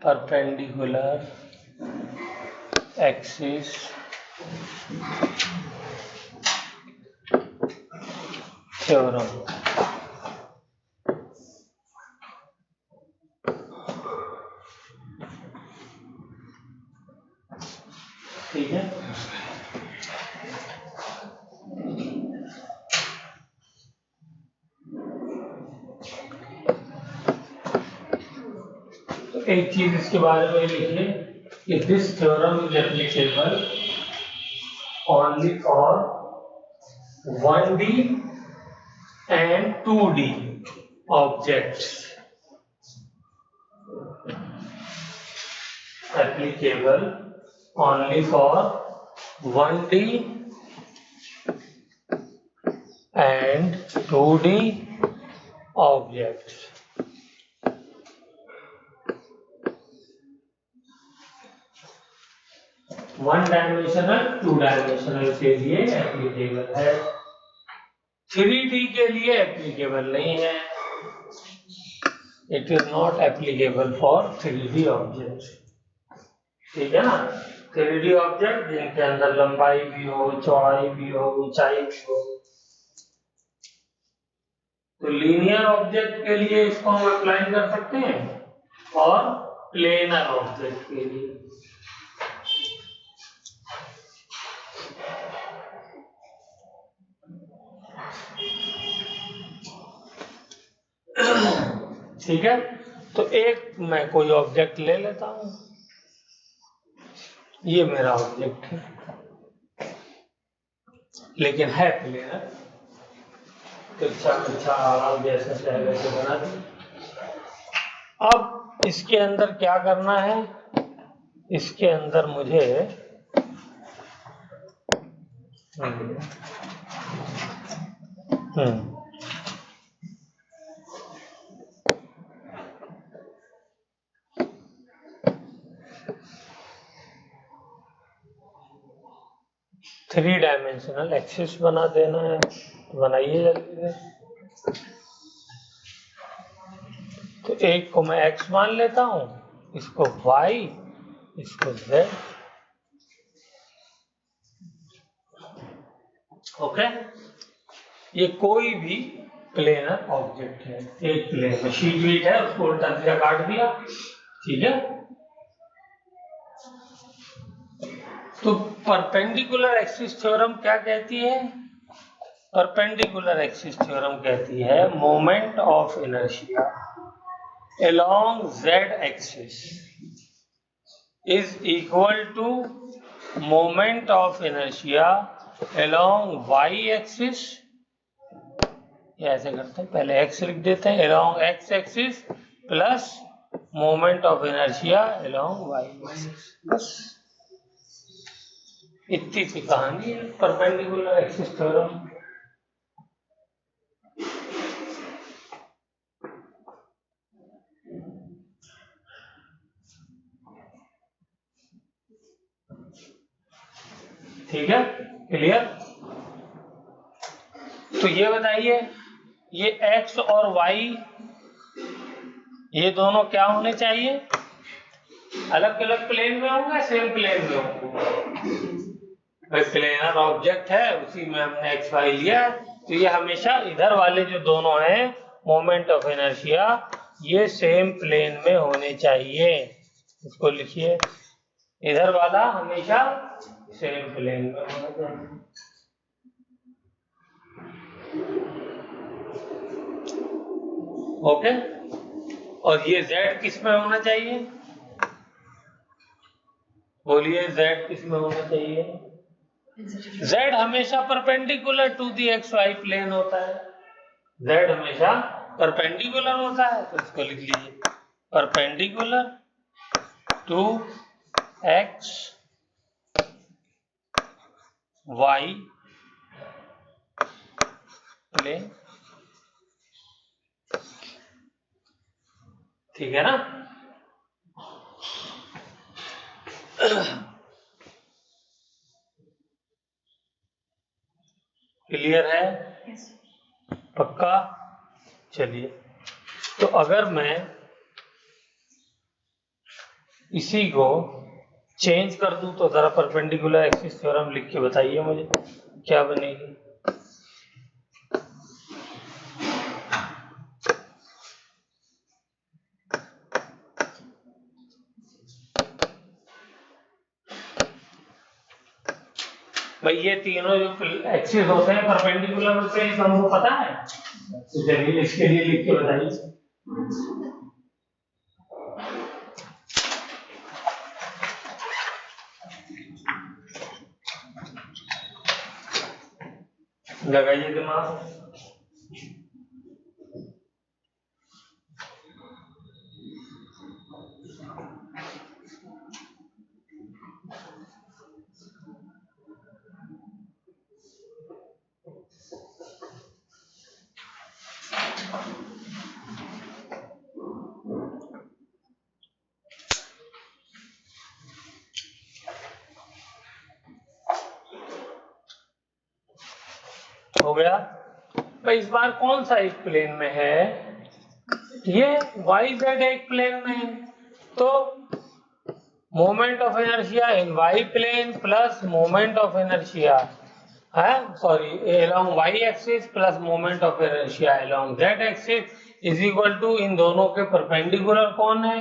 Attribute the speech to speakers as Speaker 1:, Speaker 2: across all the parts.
Speaker 1: perpendicular axis theorem। ठीक है, तो एक चीज इसके बारे में लिखिए कि this theorem is applicable only for 1D and 2D objects, applicable only for 1D and 2D objects। One dimensional, two dimensional के लिए एप्लीकेबल है, 3D के लिए एप्लीकेबल नहीं है। It is not applicable for 3D object. ठीक है ना, 3D ऑब्जेक्ट जिनके अंदर लंबाई भी हो, चौड़ाई भी हो, ऊंचाई भी हो। तो लीनियर ऑब्जेक्ट के लिए इसको हम अप्लाई कर सकते हैं और प्लेनर ऑब्जेक्ट के लिए। ठीक है, तो एक मैं कोई ऑब्जेक्ट ले लेता हूं, ये मेरा ऑब्जेक्ट है लेकिन है प्लेनर। आराम जैसा चाहे वैसे बना दें। अब इसके अंदर क्या करना है, इसके अंदर मुझे थ्री डायमेंशनल एक्सिस बना देना है, तो बनाइए जल्दी से। तो एक को मैं x मान लेता हूं, इसको y, इसको z। ओके, ये कोई भी प्लेनर ऑब्जेक्ट है। एक प्लेन में शीट वीट है, उसको उल्टा सीधा काट दिया। ठीक है, तो परपेंडिकुलर एक्सिस थ्योरम क्या कहती है? परपेंडिकुलर एक्सिस थ्योरम कहती है moment of inertia along z axis is equal to moment of inertia along y axis। ये ऐसे करते हैं, पहले x लिख देते हैं, along x axis plus moment of inertia along y axis। बस इतनी सी कहानी है परपेंडिकुलर एक्सिस थ्योरम। ठीक है, क्लियर? तो ये बताइए, ये x और y ये दोनों क्या होने चाहिए? अलग अलग प्लेन में होंगे, सेम प्लेन में होंगे। प्लेनर ऑब्जेक्ट है, उसी में हमने एक्स वाई लिया, तो ये हमेशा इधर वाले जो दोनों हैं मोमेंट ऑफ इनर्शिया, ये सेम प्लेन में होने चाहिए। इसको लिखिए, इधर वाला हमेशा सेम प्लेन में होना चाहिए। ओके, और ये z किस में होना चाहिए? बोलिए, z किस में होना चाहिए? z हमेशा perpendicular to the X Y plane होता है। z हमेशा परपेंडिकुलर होता है, तो इसको लिख लीजिए, perpendicular to X Y plane. ठीक है ना? क्लियर है? पक्का? चलिए, तो अगर मैं इसी को चेंज कर दूं तो जरा परपेंडिकुलर एक्सिस थ्योरम लिख के बताइए मुझे क्या बनेगी। भाई ये तीनों जो एक्सिस होते हैं परपेंडिकुलर होते हैं, हमको पता है, तो चलिए इसके लिए लिख के बताइए। लगाइए दिमाग। हो गया भाई। इस बार कौन सा एक प्लेन में है? ये वाई जेड एक प्लेन में है, तो moment of inertia in Y plane plus moment of inertia है, sorry along Y axis plus moment of inertia along Z axis is equal to, इन दोनों के परपेंडिकुलर कौन है?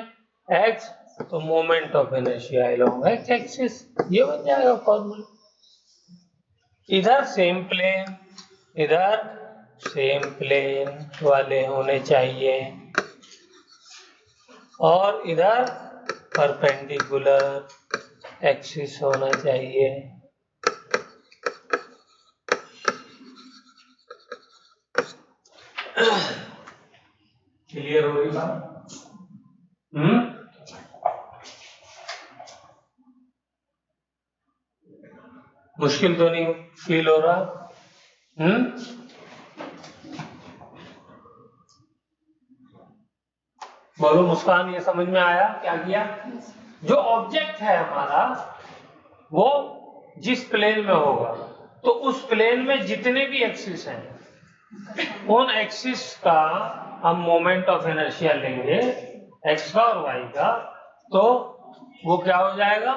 Speaker 1: एक्स, तो moment of inertia along X axis, ये बन जाएगा फॉर्मूला। इधर सेम प्लेन, इधर सेम प्लेन वाले होने चाहिए और इधर परपेंडिकुलर एक्सिस होना चाहिए। क्लियर हो रही बात? मुश्किल तो नहीं फील हो रहा? बोलो मुस्कान, ये समझ में आया क्या किया? जो ऑब्जेक्ट है हमारा वो जिस प्लेन में होगा, तो उस प्लेन में जितने भी एक्सिस हैं उन एक्सिस का हम मोमेंट ऑफ इनर्शिया लेंगे, एक्स का और वाई का, तो वो क्या हो जाएगा?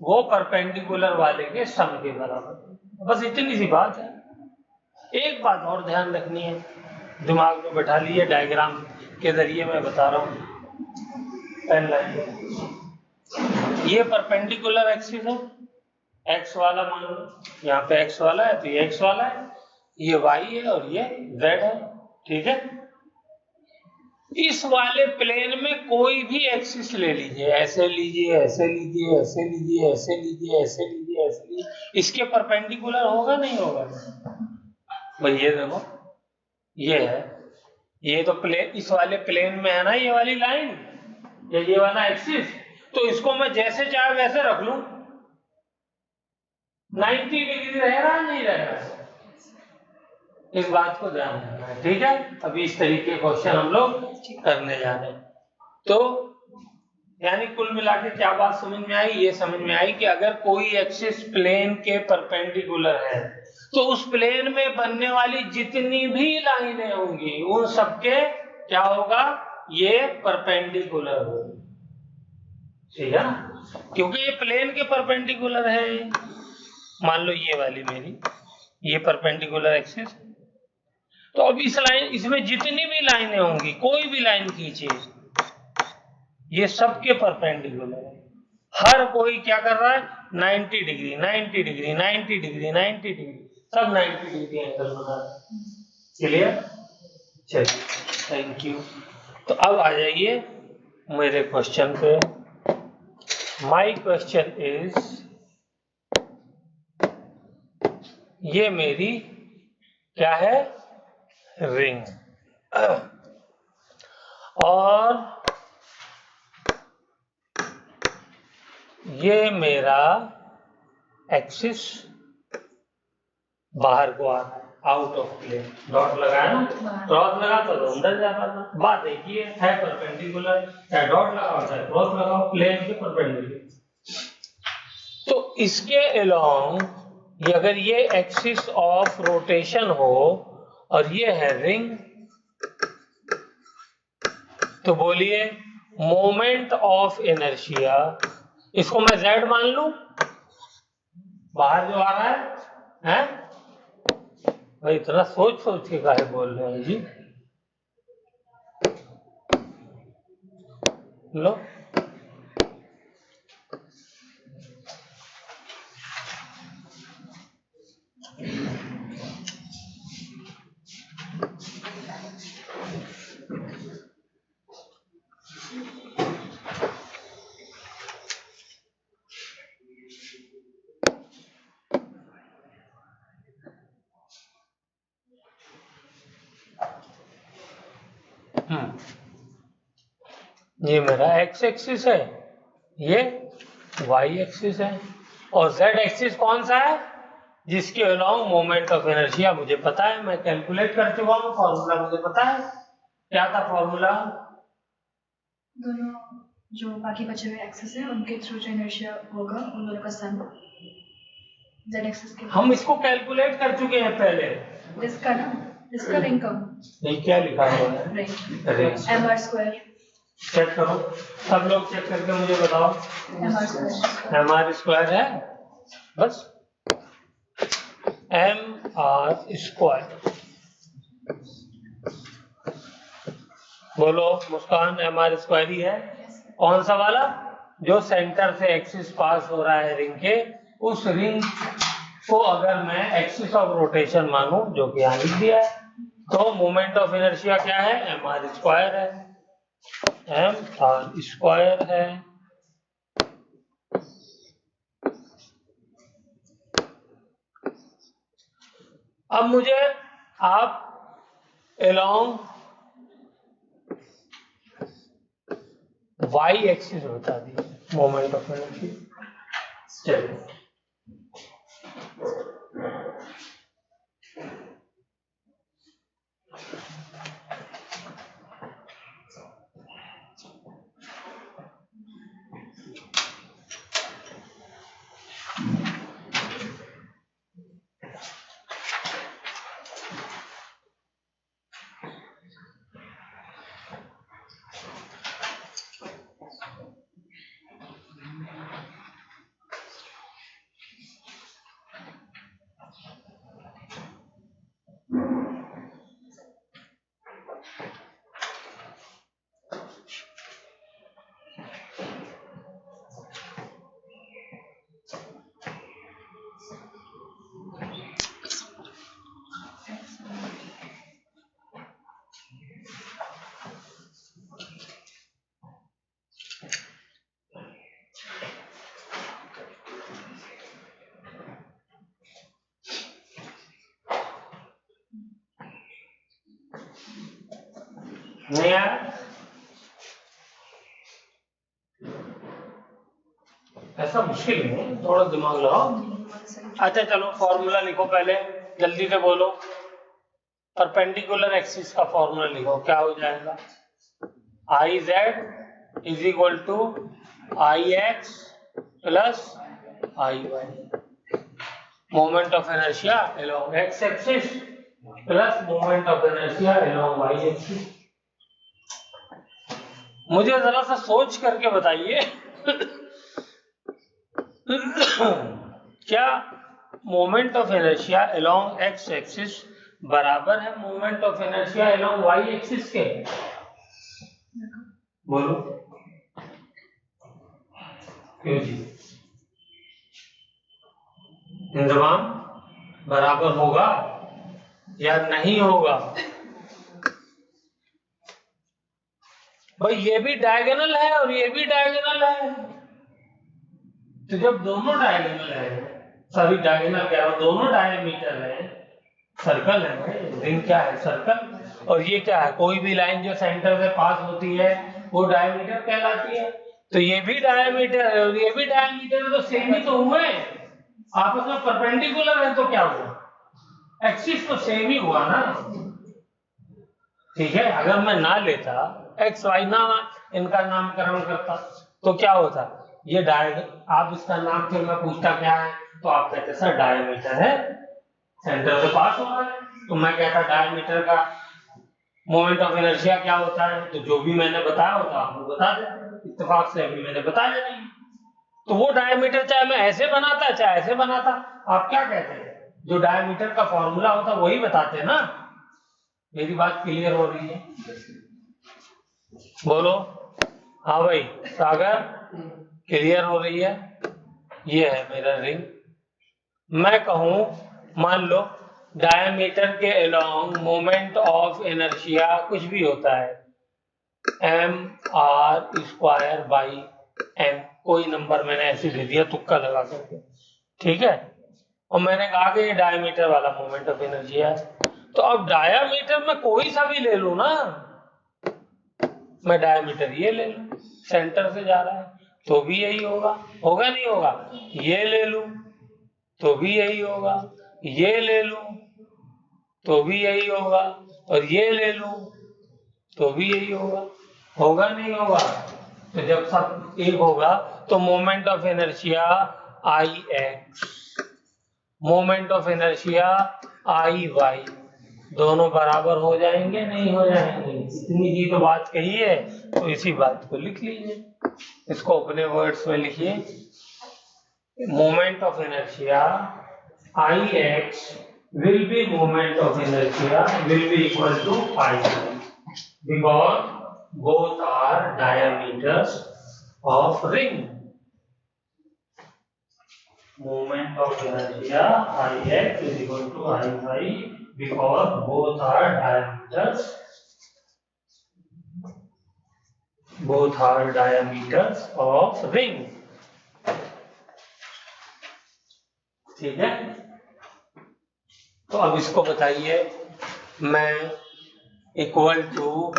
Speaker 1: वो परपेंडिकुलर वाले के सम के बराबर। बस इतनी सी बात है। एक बात और ध्यान रखनी है, दिमाग में बैठा लिए, डायग्राम के जरिए मैं बता रहा हूं। पेन लाइए, ये परपेंडिकुलर एक्सिस है, एक्स वाला मान लो, यहाँ पे एक्स वाला है तो ये एक्स वाला है, ये वाई है और ये जेड है, ठीक है। इस वाले प्लेन में कोई भी एक्सिस ले लीजिए, ऐसे लीजिए, ऐसे लीजिए, ऐसे लीजिए, ऐसे लीजिए, ऐसे लीजिए, ऐसे लीजिए, इसके परपेंडिकुलर होगा नहीं होगा? भाई ये देखो, ये है, ये तो प्लेन, इस वाले प्लेन में है ना ये वाली लाइन या ये वाला एक्सिस, तो इसको मैं जैसे चाहे वैसे रख लूं, 90 डिग्री रहेगा नहीं रहेगा? इस बात को ध्यान रखना है, ठीक है। अभी इस तरीके के क्वेश्चन हम लोग करने जा रहे हैं। तो यानी कुल मिला के क्या बात समझ में आई? ये समझ में आई कि अगर कोई एक्सिस प्लेन के परपेंडिकुलर है तो उस प्लेन में बनने वाली जितनी भी लाइनें होंगी उन सबके क्या होगा? ये परपेंडिकुलर होगी, ठीक है ना, क्योंकि ये प्लेन के परपेंडिकुलर है। मान लो ये वाली मेरी, ये परपेंडिकुलर एक्सिस, तो अब इस लाइन, इसमें जितनी भी लाइनें होंगी, कोई भी लाइन खींचिए, ये सबके परपेंडिकुलर है। हर कोई क्या कर रहा है? 90 डिग्री, 90 डिग्री, 90 डिग्री, 90 डिग्री, सब 90 डिग्री एंगल बना रहे हैं। क्लियर? चलिए, थैंक यू। तो अब आ जाइए मेरे क्वेश्चन पे। माय क्वेश्चन इज, ये मेरी क्या है? रिंग, और ये मेरा एक्सिस बाहर को आ रहा है, आउट ऑफ प्लेन। डॉट लगाया ना, क्रॉस लगा तो अंदर जाता था। बात एक ही है परपेंडिकुलर, चाहे डॉट लगाओ चाहे क्रॉस लगाओ, प्लेन के परपेंडिकुलर। तो इसके अलोंग ये अगर ये एक्सिस ऑफ रोटेशन हो और ये है रिंग, तो बोलिए मोमेंट ऑफ इनर्शिया, इसको मैं z मान लूं, बाहर जो आ रहा है? भाई इतना सोच सोच के काहे बोल रहे हैं जी? लो ये मेरा x एक्सिस है, ये y एक्सिस है, और z एक्सिस कौन सा है? जिसके अलोंग मोमेंट ऑफ इनर्शिया मुझे पता है, मैं कैलकुलेट कर चुका हूँ, फॉर्मूला मुझे पता है। क्या था फॉर्मूला?
Speaker 2: दोनों जो बाकी बचे हुए एक्सिस है उनके थ्रू जो इनर्शिया होगा उन दोनों का सम z एक्सिस के।
Speaker 1: हम इसको कैलकुलेट कर चुके हैं पहले।
Speaker 2: इसका ना, इसका रिंग का
Speaker 1: ये क्या लिखा हुआ है?
Speaker 2: Ring mr²।
Speaker 1: चेक करो, सब लोग चेक करके मुझे बताओ। mr² है, बस mr²। बोलो मुस्कान, mr² ही है। कौन सा वाला? जो सेंटर से एक्सिस पास हो रहा है रिंग के, उस रिंग को अगर मैं एक्सिस ऑफ रोटेशन मानूं, जो कि यहाँ लिख दिया है, तो मोमेंट ऑफ इनर्शिया क्या है? mr² है, mr² है। अब मुझे आप अलोंग y एक्सिस बता दीजिए मोमेंट ऑफ इनर्शिया। चलिए नहीं यार, ऐसा मुश्किल नहीं है, थोड़ा दिमाग लगाओ। अच्छा चलो फॉर्मूला लिखो, पहले जल्दी से बोलो। परपेंडिकुलर एक्सिस का फॉर्मूला लिखो, क्या हो जाएगा? I Z is equal to I X plus I Y, moment of inertia along X axis plus moment of inertia along Y axis. मुझे जरा सा सोच करके बताइए क्या moment of inertia along X axis बराबर है moment of inertia along Y axis के? बोलो क्यों जी? इंतजाम बराबर होगा या नहीं होगा? भाई ये भी डायगोनल है और ये भी डायगोनल है, तो जब दोनों डायगोनल है, सॉरी डायगोनल क्या है, दोनों डायमीटर है, सर्कल है भाई, रिंग क्या है? सर्कल। और ये क्या है? कोई भी लाइन जो सेंटर से पास होती है वो डायमीटर कहलाती है। तो ये भी डायमीटर है और ये भी डायमीटर है, तो सेम ही तो हुए, आपस में परपेंडिकुलर है, तो क्या हुआ? एक्सिस तो सेम ही हुआ ना। ठीक है, अगर मैं ना लेता एक्स वाई ना इनका नामकरण करता तो क्या होता? ये डायगोनल, आप इसका नाम फिर मैं पूछता क्या है, तो आप कहते सर डायमीटर है, सेंटर से पास हो रहा है। तो मैं कहता डायमीटर का मोमेंट ऑफ इनर्शिया क्या होता है, तो जो भी मैंने बताया होता आपको बता दें, इत्तेफाक से अभी मैंने बताया नहीं। तो वो डायमीटर चाहे मैं ऐसे बनाता चाहे ऐसे बनाता, आप क्या कहते हैं, जो डायमीटर का फॉर्मूला होता वही बताते हैं ना। मेरी बात क्लियर हो रही है? बोलो हाँ भाई सागर, क्लियर हो रही है? ये है मेरा रिंग। मैं कहूं मान लो डायमीटर के अलोंग मोमेंट ऑफ इनर्शिया कुछ भी होता है mr² बाई n, कोई नंबर मैंने ऐसे दे दिया तुक्का लगा करके, ठीक है। और मैंने कहा कि ये डायमीटर वाला मोमेंट ऑफ इनर्शिया है। तो अब डायमीटर में कोई सा भी ले लूं ना, मैं डायमीटर ये ले लूं, सेंटर से जा रहा है तो भी यही होगा, होगा नहीं होगा? ये ले लूं तो भी यही होगा, ये ले लूं तो भी यही होगा, और ये ले लूं तो भी यही होगा नहीं होगा? तो जब सब एक होगा तो moment of inertia I X, moment of inertia I Y, दोनों बराबर हो जाएंगे नहीं हो जाएंगे? इतनी ही तो बात कही है, तो इसी बात को लिख लीजिए, इसको अपने वर्ड्स में लिखिए। Moment of inertia I x will be moment of inertia will be equal to phi, because both are diameters of ring. Moment of inertia Ix is equal to I because both are diameters of ring. ठीक है, तो अब इसको बताइए, मैं equal to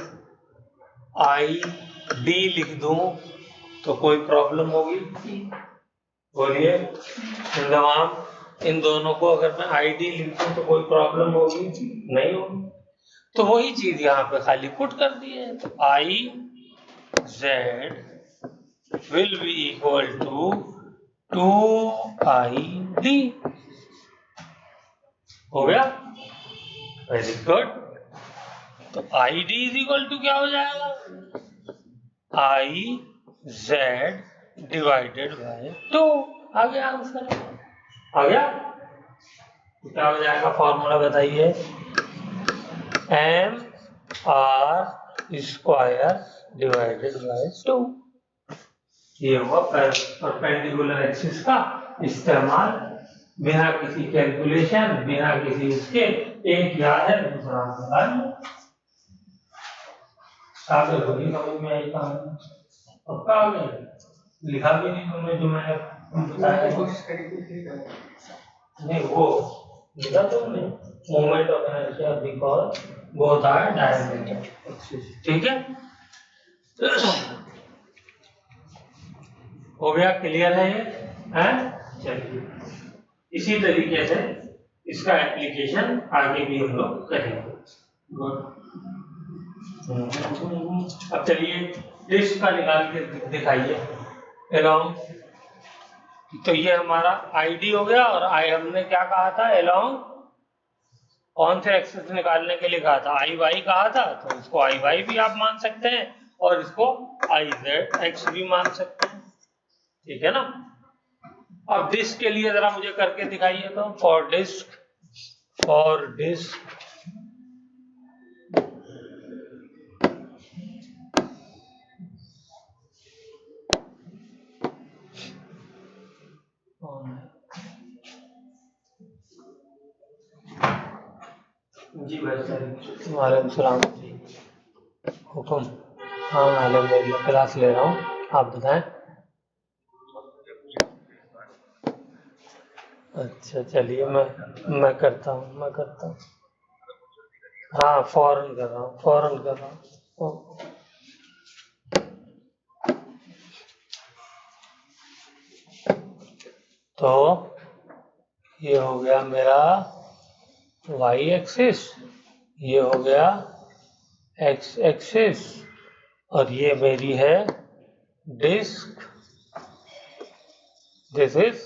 Speaker 1: I D लिख दूं तो कोई प्रॉब्लम होगी? बोलिए इंदमाम, इन दोनों को अगर मैं आई डी लिख दूं तो कोई प्रॉब्लम होगी? नहीं होगी। तो वही चीज यहाँ पे खाली पुट कर दी है, तो I Z will be equal to 2ID। हो गया, वेरी गुड। तो I D is equal to क्या हो जाएगा? I Z divided by 2। आ गया आंसर, आ गया। तो क्या हो जाएगा फॉर्मूला बताइए? mr² divided by 2। ये हुआ परपेंडिकुलर एक्सिस का इस्तेमाल, बिना किसी कैलकुलेशन, बिना किसी इसके, एक याद है दूसरा बता दो। सागर होगी समझ में आई कहानी? पक्का आ गया? लिखा भी नहीं तुमने जो मैंने बताया? नहीं वो लिखा तुमने, moment of inertia because both are diameter. ठीक है, हो गया, क्लियर है ये? हैं? चलिए इसी तरीके से इसका एप्लीकेशन आगे भी हम लोग करेंगे। गुड। अब चलिए डिस्क का निकाल के दिखाइए एलोंग। तो ये हमारा आईडी हो गया, और आई हमने क्या कहा था? एलोंग कौन से एक्सिस निकालने के लिए कहा था? आई वाई कहा था, तो इसको आई वाई भी आप मान सकते हैं और इसको आई जेड एक्स भी मान सकते हैं, ठीक है ना। अब डिस्क के लिए जरा मुझे करके दिखाइए, तो फॉर डिस्क जी वालेकुम सलाम जी, हुक्म। हाँ अलहमदुलिल्लाह क्लास ले रहा हूँ, आप बताएं। अच्छा चलिए मैं करता हूँ। हाँ फौरन कर रहा हूँ। तो ये हो गया मेरा y एक्सिस, ये हो गया x एक्सिस, और ये मेरी है डिस्क, दिस इज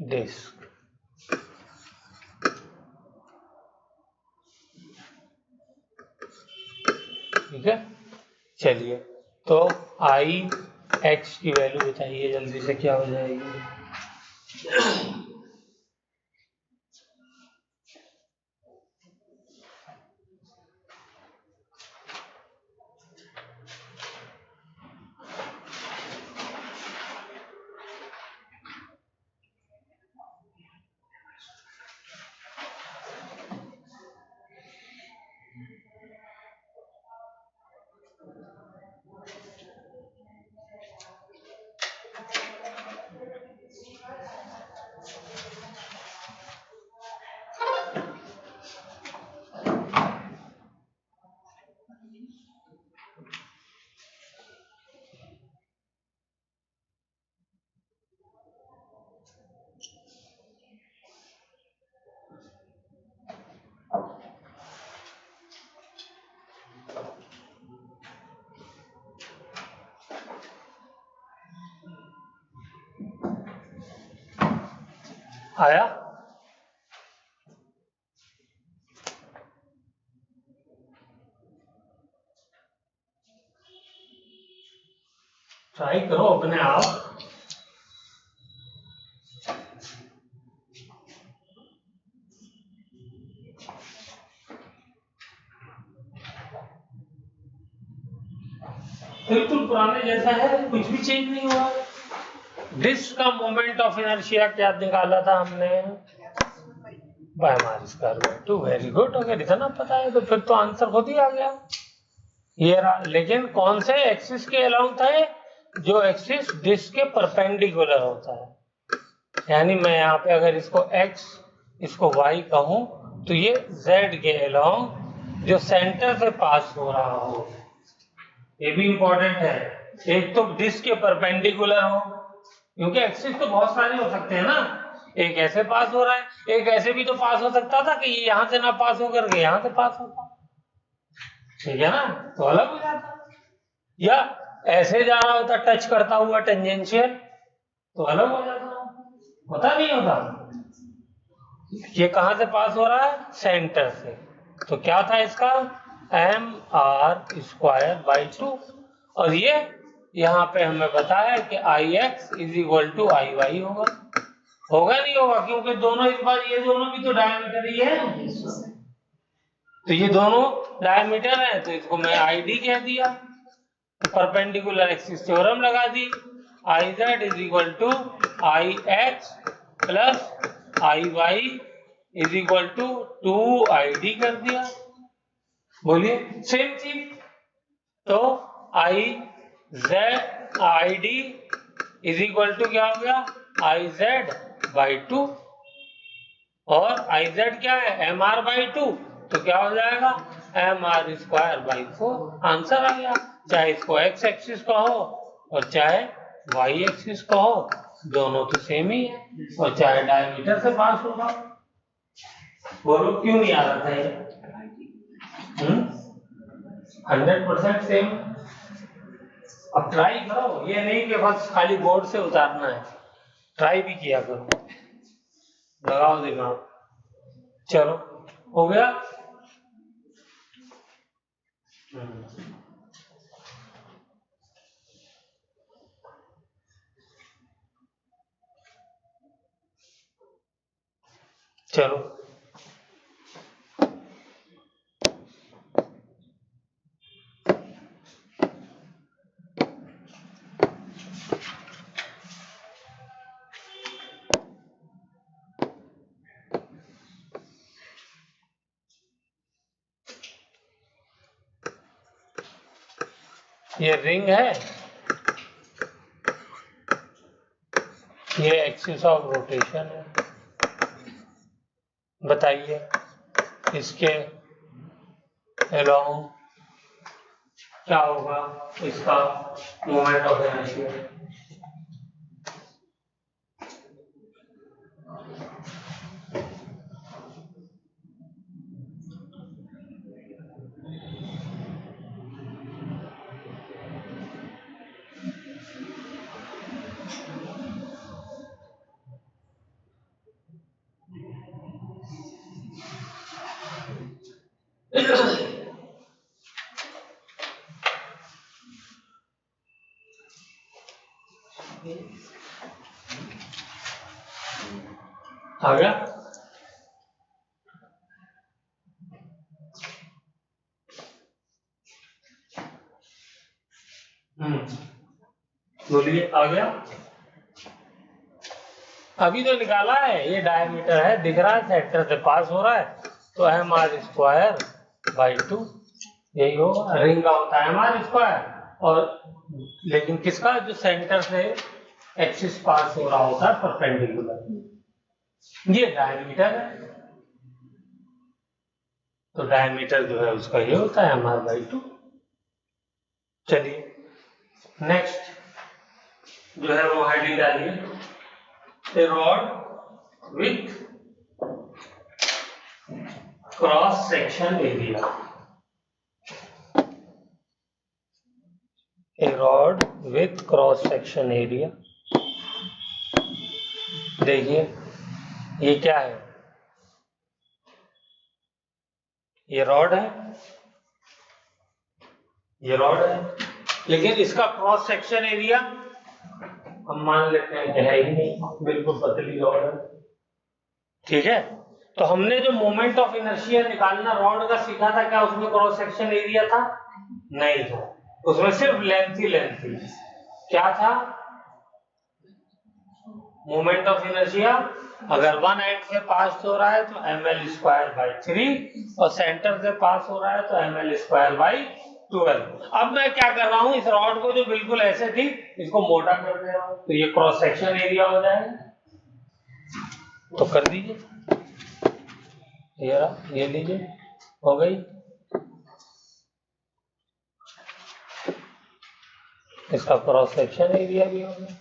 Speaker 1: डिस्क। ठीक है, चलिए तो आई एक्स की वैल्यू बताइए जल्दी से, क्या हो जाएगी? आया? ट्राई करो अपने आप। बिल्कुल पुराने जैसा है, कुछ भी चेंज नहीं हुआ। डिस्क का मोमेंट ऑफ इनर्शिया क्या निकाला था हमने? By R square by 2। Very good, अगर इतना पता है तो फिर तो आंसर खुद ही आ गया। ये रहा, लेकिन कौन से एक्सिस के अलाउंग था? जो एक्सिस डिस्क के परपेंडिकुलर होता है। यानी मैं यहाँ पे अगर इसको x इसको y कहूं तो ये z के अलाउंग जो सेंटर से पास हो रहा हो। ये भी इंपॉर्टेंट है। एक तो डिस्क के परपेंडिकुलर हो, क्योंकि एक्सिस तो बहुत सारे हो सकते हैं ना। एक ऐसे पास हो रहा है, एक ऐसे भी तो पास हो सकता था कि ये यहाँ से ना पास होकर के यहाँ से पास होता, ठीक है ना, तो अलग हो जाता। या ऐसे जा रहा होता टच करता हुआ टेंजेंशियल, तो अलग हो जाता। होता नहीं होता? ये कहां से पास हो रहा है? सेंटर से। तो क्या था इसका? mr square by 2। और ये यहाँ पे हमें पता है कि I X is equal to I Y होगा। होगा नहीं होगा? क्योंकि दोनों इस बार ये दोनों भी तो डायमीटर ही है, तो ये दोनों डायमीटर है, तो इसको मैं आई डी कह दिया। परपेंडिकुलर एक्सिस थ्योरम लगा दी। I Z is equal to I X plus I Y is equal to 2 कर दिया। बोलिए सेम चीज। तो I Z I D is equal to क्या हो गया? I Z by 2। और आई जेड क्या है? M R by 2। तो क्या हो जाएगा? M R square by 4। Answer आ गया। चाहे इसको एक्स एक्सिस कहो और चाहे वाई एक्सिस कहो, दोनों तो सेम ही है। और चाहे डायमीटर से पास होगा। बोलो क्यों नहीं आ रहा था ये? 100% सेम। अब ट्राई करो, ये नहीं कि बस खाली बोर्ड से उतारना है, ट्राई भी किया करो, लगाओ दिमाग। चलो हो गया। चलो ये रिंग है, ये एक्सिस ऑफ रोटेशन है। बताइए इसके अलोंग क्या होगा इसका मोमेंट ऑफ इनर्शिया? आ गया? बोलिए, आ गया? अभी तो निकाला है, ये डायमीटर है, दिख रहा है, सेंटर से पास हो रहा है, तो एम आर स्क्वायर बाई 2 यही होगा। रिंग का होता है एम आर स्क्वायर, और लेकिन किसका, जो सेंटर से एक्सिस पास हो रहा होता है परपेंडिकुलर, ये डायमीटर है, तो डायमीटर जो है उसका ये होता है एम आर बाई 2। चलिए नेक्स्ट जो है वो हेडिंग डालिए, a rod with cross section area, a rod with cross section area। देखिए ये क्या है, ये रॉड है, ये रॉड है, लेकिन इसका क्रॉस सेक्शन एरिया हम मान लेते हैं कि है ही नहीं, बिल्कुल पतली रॉड है, ठीक है। तो हमने जो मोमेंट ऑफ इनर्शिया निकालना रॉड का सीखा था, क्या उसमें क्रॉस सेक्शन एरिया था? नहीं था, उसमें सिर्फ लेंथ ही लेंथ थी। क्या था? मोमेंट ऑफ इनर्शिया अगर वन एंड से पास हो रहा है तो ml स्क्वायर बाई 3, और सेंटर से पास हो रहा है तो ml स्क्वायर बाई 12। अब मैं क्या कर रहा हूं, इस रॉड को जो बिल्कुल ऐसे थी इसको मोटा कर दे रहा हूं, तो ये क्रॉस सेक्शन एरिया हो जाएगा। तो कर दीजिए, ये लीजिए, हो गई। इसका क्रॉस सेक्शन एरिया भी हो गया,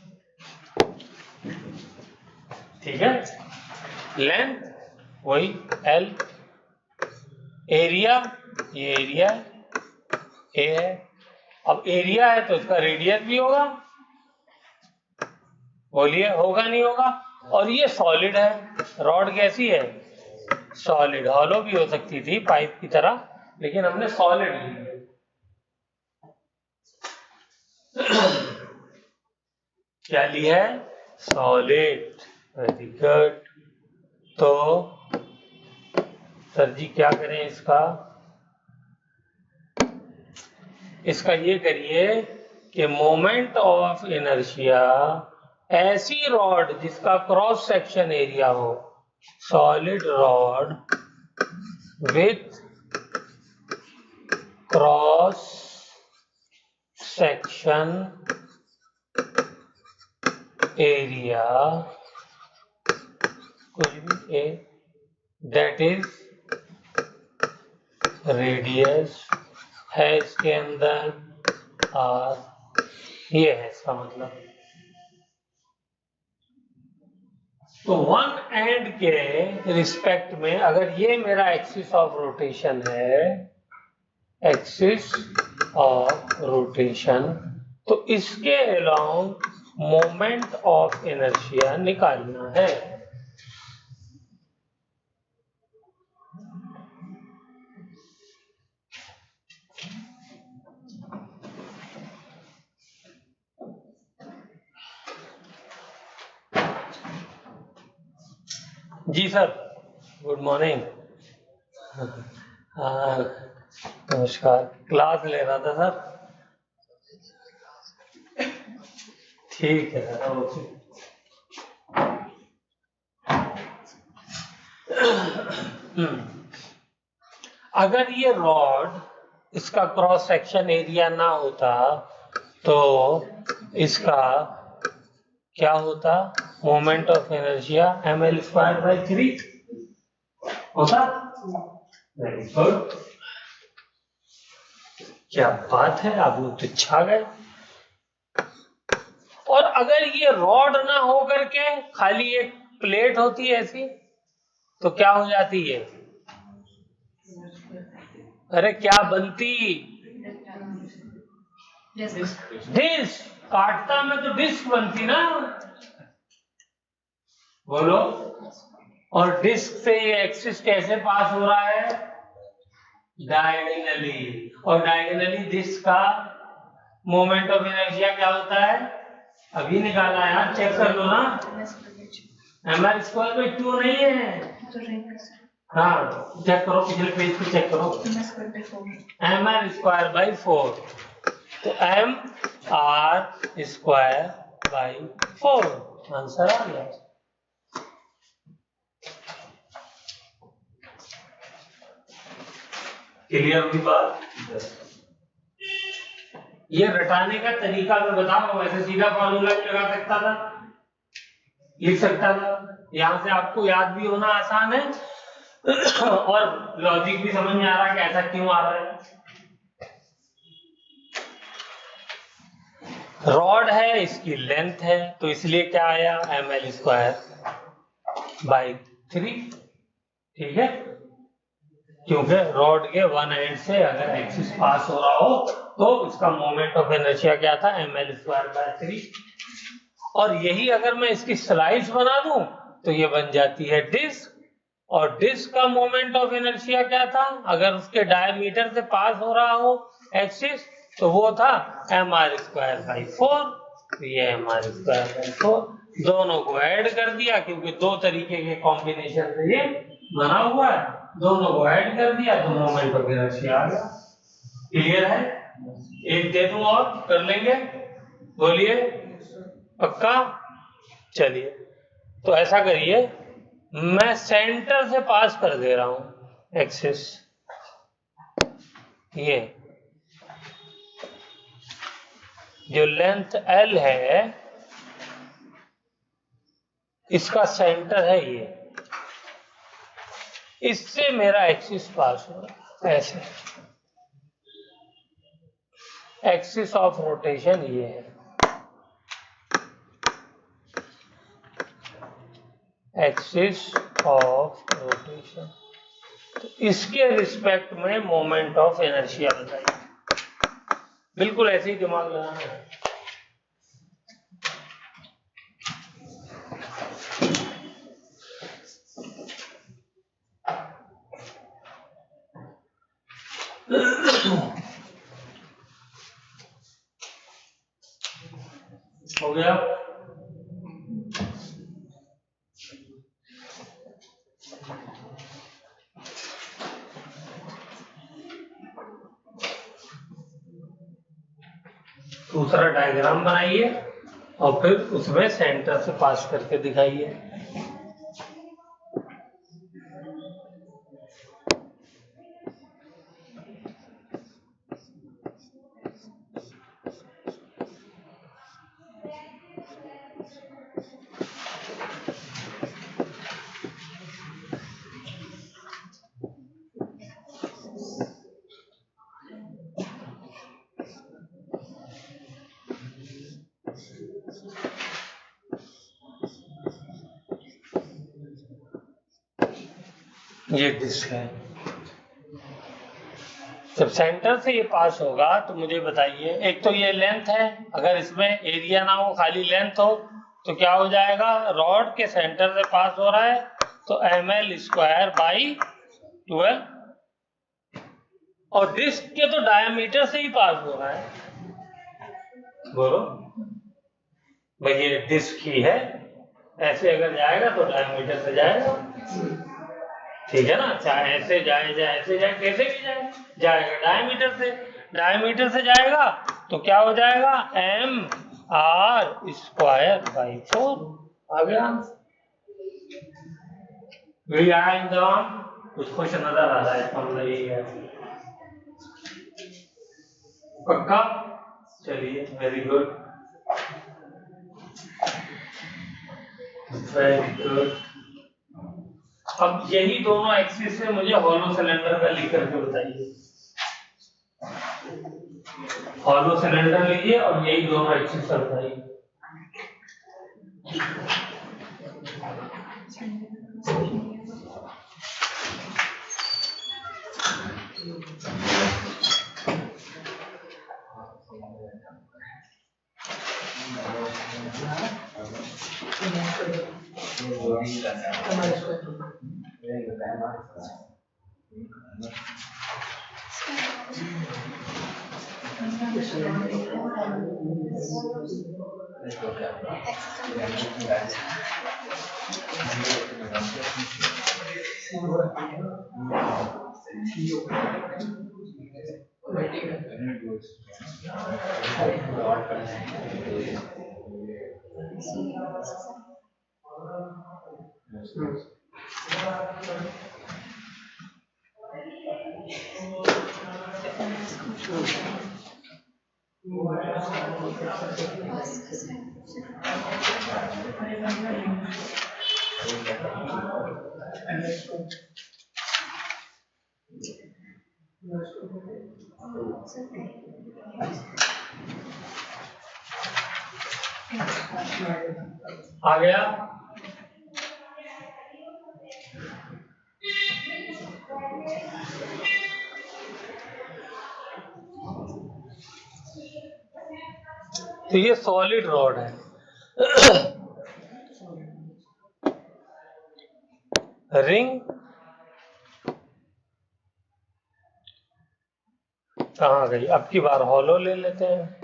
Speaker 1: ठीक है। लेंथ वही L, एरिया ये एरिया ए है, अब एरिया है तो इसका रेडियस भी होगा, बोलिए होगा नहीं होगा। और ये सॉलिड है, रॉड कैसी है? सॉलिड, हॉलो भी हो सकती थी पाइप की तरह, लेकिन हमने सॉलिड ली है। क्या ली है? Solid, very good. तो सर जी क्या करें इसका ये करिए कि मोमेंट ऑफ इनर्शिया, ऐसी रॉड जिसका क्रॉस सेक्शन एरिया हो, solid rod with cross section area, कुछ भी ए, दैट इज रेडियस है, इसके अंदर आर, ये है इसका मतलब। तो वन एंड के रिस्पेक्ट में अगर ये मेरा एक्सिस ऑफ रोटेशन है, एक्सिस ऑफ रोटेशन, तो इसके अलोंग मोमेंट ऑफ इनर्शिया निकालना है। जी सर, गुड मॉर्निंग। नमस्कार, क्लास ले रहा था सर। ठीक है, ओके। अगर ये रॉड, इसका क्रॉस सेक्शन एरिया ना होता तो इसका क्या होता? Moment of inertia ml square by 3 होता। वेरी गुड, क्या बात है, आप लोग तो छा गए। और अगर ये रॉड ना हो करके खाली एक प्लेट होती है ऐसी, तो क्या हो जाती है? अरे क्या बनती? डिस्क। काटता में तो डिस्क बनती ना, बोलो। और डिस्क से ये एक्सिस कैसे पास हो रहा है? डायगोनली, और डायगोनली दिस का मोमेंट ऑफ इनर्शिया क्या होता है? अभी निकाला यार, चेक कर लो ना। mr स्क्वायर बाई 2 नहीं है। हाँ चेक करो, पिछले पेज पे चेक करो। mr स्क्वायर बाई 4, तो mr स्क्वायर बाई 4 आंसर आ गया। क्लियर हुई बात? ये रटाने का तरीका मैं बताऊं, वैसे सीधा फॉर्मूला भी लगा सकता था, लिख सकता था। यहां से आपको याद भी होना आसान है और लॉजिक भी समझ में आ रहा है कि ऐसा क्यों आ रहा है। रॉड है, इसकी लेंथ है, तो इसलिए क्या आया? ml square by 3। ठीक है, क्योंकि रॉड के वन एंड से अगर एक्सिस पास हो रहा हो तो उसका मोमेंट ऑफ इनर्शिया क्या था? ml square by 3। और यही अगर मैं इसकी स्लाइस बना दूं तो ये बन जाती है डिस्क, और डिस्क का मोमेंट ऑफ इनर्शिया क्या था? अगर उसके डायमीटर से पास हो रहा हो एक्सिस तो वो था mr स्क्वायर बाई 4। तो ये mr स्क्वायर बाई 4 दोनों को ऐड कर दिया, क्योंकि दो तरीके के कॉम्बिनेशन से ये बना हुआ है, दोनों को ऐड कर दिया तो मोमेंट ऑफ इनर्शिया आ गया। क्लियर है? एक दे दूं और कर लेंगे, बोलिए पक्का? चलिए तो ऐसा करिए, मैं सेंटर से पास कर दे रहा हूं एक्सिस, ये जो लेंथ L है इसका सेंटर है ये, इससे मेरा एक्सिस पास हो रहा है ऐसे। एक्सिस ऑफ रोटेशन ये है, एक्सिस ऑफ रोटेशन। तो इसके रिस्पेक्ट में मोमेंट ऑफ इनर्शिया बताइए। बिल्कुल ऐसे ही दिमाग लगाना है। हो गया? दूसरा डायग्राम बनाइए और फिर उसमें सेंटर से पास करके दिखाइए। ये डिस्क है, जब सेंटर से ये पास होगा तो मुझे बताइए, एक तो ये लेंथ है, अगर इसमें एरिया ना हो खाली लेंथ हो तो क्या हो जाएगा? रॉड के सेंटर से पास हो रहा है तो ml स्क्वायर बाई 12, और डिस्क के तो डायमीटर से ही पास हो रहा है। बोलो भाई, ये डिस्क ही है, ऐसे अगर जाएगा तो डायमीटर से जाएगा, ठीक है ना? चाहे ऐसे जाए चाहे ऐसे जाए, कैसे भी जाए जाएगा डायमीटर से। डायमीटर से जाएगा तो क्या हो जाएगा? mr स्क्वायर बाई 4 आ गया। वही आया इंतजाम, कुछ कुछ नजर आ रहा है, हम नहीं है पक्का? चलिए वेरी गुड, वेरी गुड। अब यही दोनों एक्सिस से मुझे हॉलो सिलेंडर का लिख करके बताइए। हॉलो सिलेंडर लीजिए और यही दोनों एक्सिस का बताइए। आ गया। तो ये सॉलिड रॉड है। रिंग कहाँ गई? अब की बार हॉलो ले लेते हैं।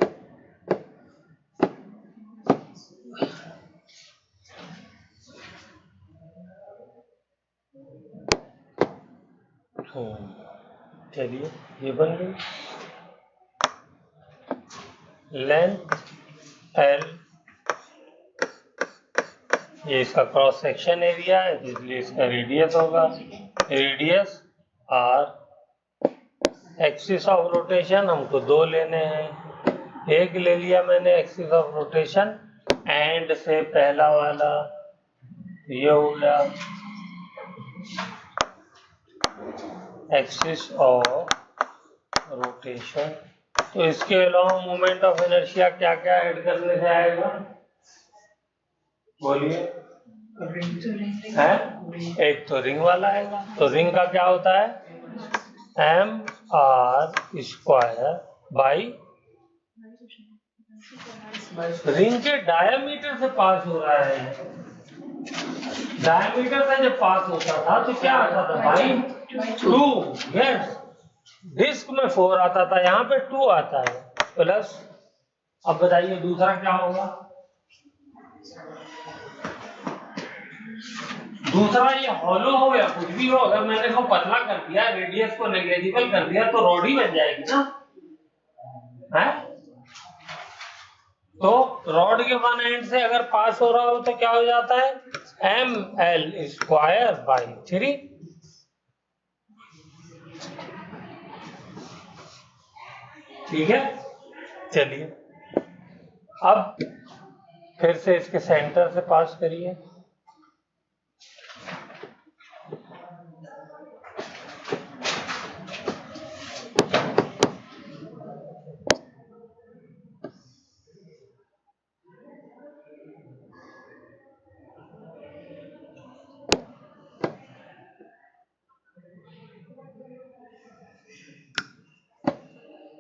Speaker 1: चलिए ये बन गई। लेंथ एल, ये इसका क्रॉस सेक्शन एरिया है, इसलिए इसका रेडियस होगा। Radius R. Axis of rotation हमको दो लेने हैं। एक ले लिया मैंने एक्सिस ऑफ रोटेशन, एंड से पहला वाला ये हो गया एक्सिस ऑफ रोटेशन। तो इसके अलावा मोमेंट ऑफ इनर्शिया क्या क्या ऐड करने से आएगा? बोलिए। है एक तो रिंग वाला आएगा। तो रिंग का क्या होता है? mr स्क्वायर बाई रिंग के डायमीटर से पास हो रहा है। डायमीटर से जब पास होता था तो क्या आता था भाई? 2। यस, डिस्क में 4 आता था, यहाँ पे 2 आता है प्लस। अब बताइए दूसरा क्या होगा? दूसरा ये हॉलो हो या कुछ भी हो, अगर मैंने इसको पतला कर दिया, रेडियस को नेग्लिजिबल कर दिया, तो रॉड ही बन जाएगी ना, है? तो रॉड के वन एंड से अगर पास हो रहा हो तो क्या हो जाता है? ml square by 3। ठीक है, चलिए अब फिर से इसके सेंटर से पास करिए।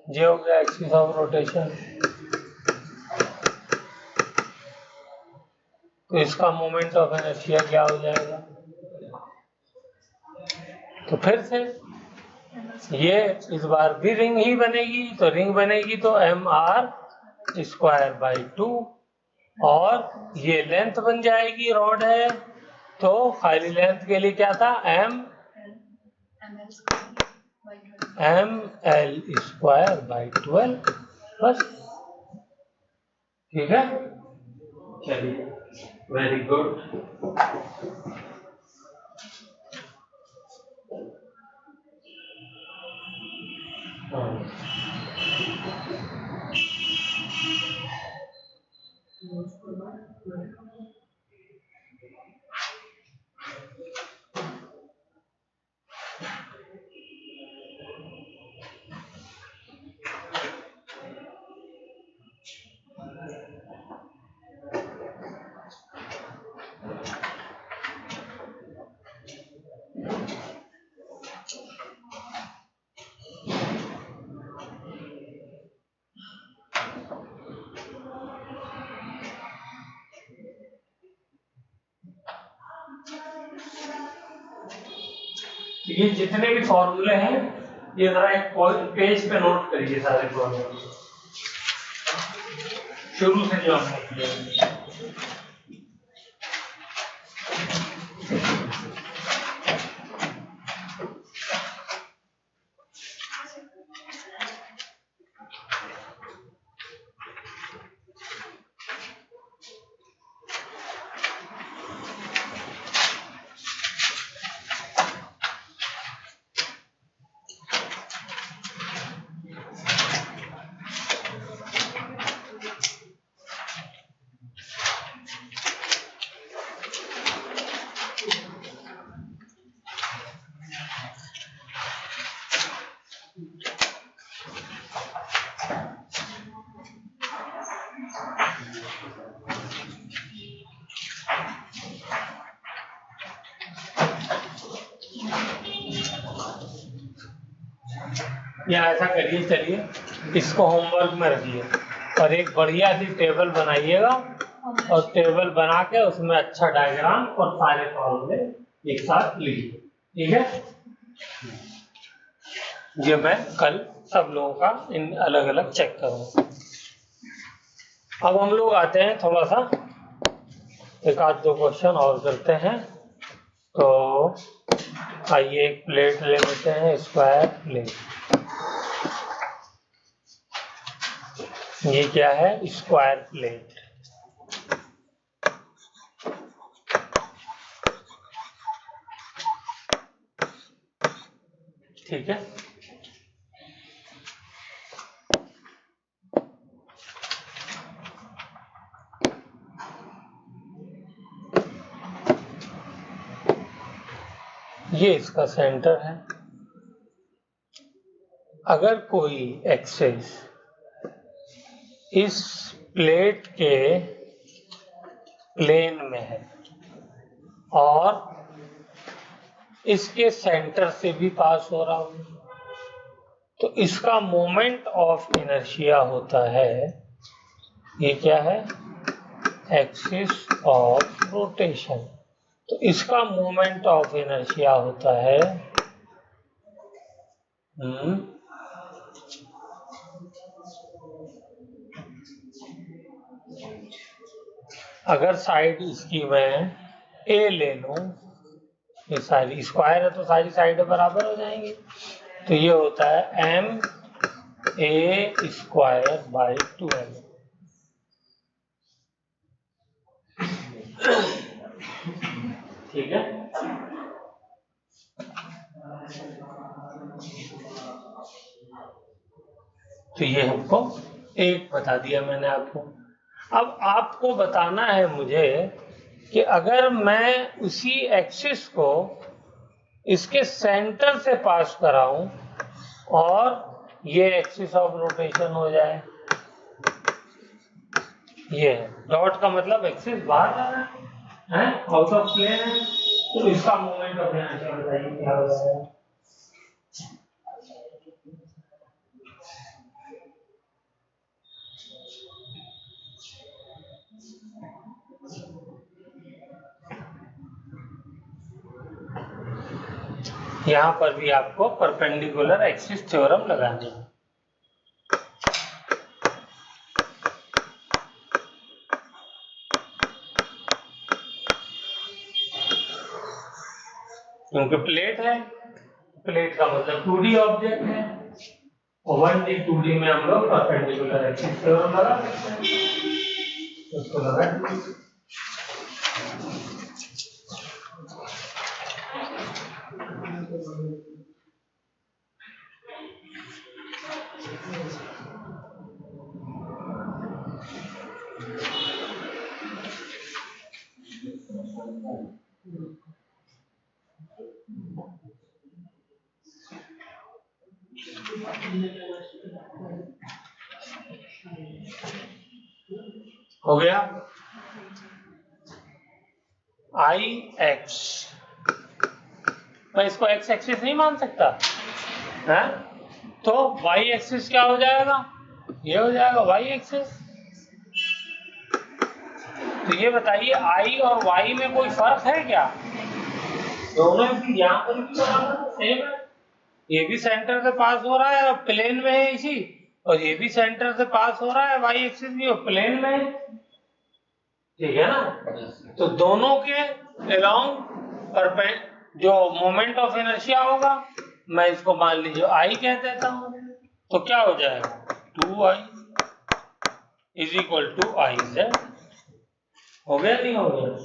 Speaker 1: ये हो गया एक्सिस ऑफ रोटेशन। तो इसका मोमेंट ऑफ इनर्शिया क्या हो जाएगा? तो फिर से ये इस बार भी रिंग ही बनेगी। तो रिंग बनेगी तो mr स्क्वायर बाई 2, और ये लेंथ बन जाएगी, रॉड है तो खाली लेंथ के लिए क्या था? ml स्क्वायर बाई 12 बस। ठीक है, चलिए वेरी गुड। ये जितने भी फॉर्मूले हैं ये जरा एक पेज पे नोट करिए सारे प्रॉब्लम शुरू से जो हमने किए। या ऐसा करिए, चलिए इसको होमवर्क में रखिए और एक बढ़िया सी टेबल बनाइएगा और टेबल बना के उसमें अच्छा डायग्राम और सारे फॉर्मूले एक साथ लिखिए, ठीक है। ये मैं कल सब लोगों का इन अलग अलग चेक करूंगा। अब हम लोग आते हैं थोड़ा सा एक आध दो क्वेश्चन और करते हैं। तो आइए एक प्लेट ले लेते हैं, स्क्वायर प्लेट। ये क्या है? Square plate. ठीक है, ये इसका सेंटर है। अगर कोई एक्सिस इस प्लेट के प्लेन में है और इसके सेंटर से भी पास हो रहा हो, तो इसका मोमेंट ऑफ इनर्शिया होता है, ये क्या है? Axis of rotation. तो इसका मोमेंट ऑफ इनर्शिया होता है अगर साइड इसकी मैं ए ले लूं, ये सारी स्क्वायर है तो सारी साइडें बराबर हो जाएंगी, तो ये होता है M A square by 2m। ठीक है, तो ये हमको एक बता दिया मैंने आपको। अब आपको बताना है मुझे कि अगर मैं उसी एक्सिस को इसके सेंटर से पास कराऊं और ये एक्सिस ऑफ रोटेशन हो जाए, ये डॉट का मतलब एक्सिस बाहर जा रहा है, आउट ऑफ प्लेन है, तो इसका मोमेंट ऑफ इनर्शिया बताइए क्या हो जाएगा। यहां पर भी आपको परपेंडिकुलर एक्सिस थ्योरम लगानी है। क्योंकि प्लेट है, प्लेट का मतलब 2D ऑब्जेक्ट है और 1D 2D में हम लोग परपेंडिकुलर एक्सिस थ्योरम लगा सकते हैं। उसको लगा हो गया। आई एक्स, मैं इसको एक्स एक्सिस नहीं मान सकता है, तो वाई एक्सिस क्या हो जाएगा? ये हो जाएगा वाई एक्सिस। तो ये बताइए आई और वाई में कोई फर्क है क्या? दोनों की यहाँ पर भी सेम है, ये भी सेंटर से पास हो रहा है और प्लेन में है इसी, और ये भी सेंटर से पास हो रहा है, वाई एक्सिस भी और प्लेन में है, ठीक है ना। तो दोनों के अलोंग जो मोमेंट ऑफ इनर्शिया होगा, मैं इसको मान लीजिए आई कह देता हूं, तो क्या हो जाएगा 2i is equal to I Z. हो गया नहीं हो गया?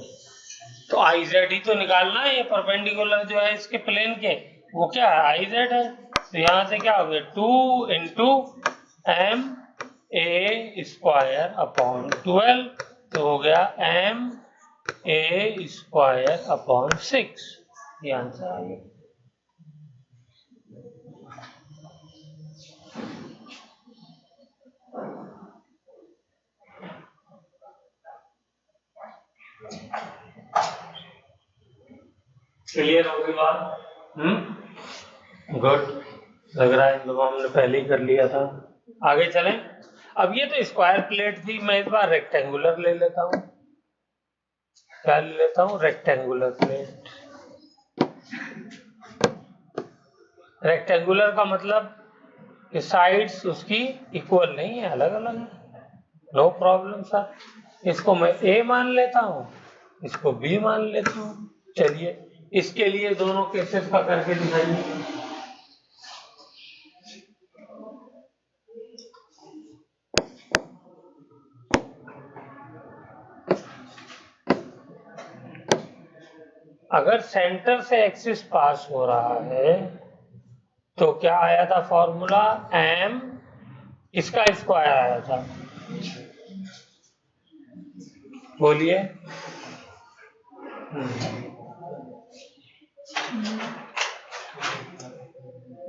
Speaker 1: तो आई जेड ही तो निकालना है, ये परपेंडिकुलर जो है इसके प्लेन के, वो क्या है आई जेड है। तो यहां से क्या हो गया 2 into M A square upon 12, तो हो गया एम ए स्क्वायर अपॉन 6, ये आंसर आ गया। क्लियर हो गई बात? गुड, लग रहा है इन लोगों हमने पहले ही कर लिया था। आगे चलें। अब ये तो स्क्वायर प्लेट थी, मैं इस बार रेक्टेंगुलर ले लेता हूं। क्या ले लेता हूं? Rectangular plate. रेक्टेंगुलर का मतलब कि साइड्स उसकी इक्वल नहीं है, अलग अलग है। नो प्रॉब्लम सर, इसको मैं ए मान लेता हूं, इसको बी मान लेता हूं। चलिए इसके लिए दोनों केसेस का करके दिखाइए। अगर सेंटर से एक्सिस पास हो रहा है तो क्या आया था फॉर्मूला, एम इसका स्क्वायर आया था, बोलिए।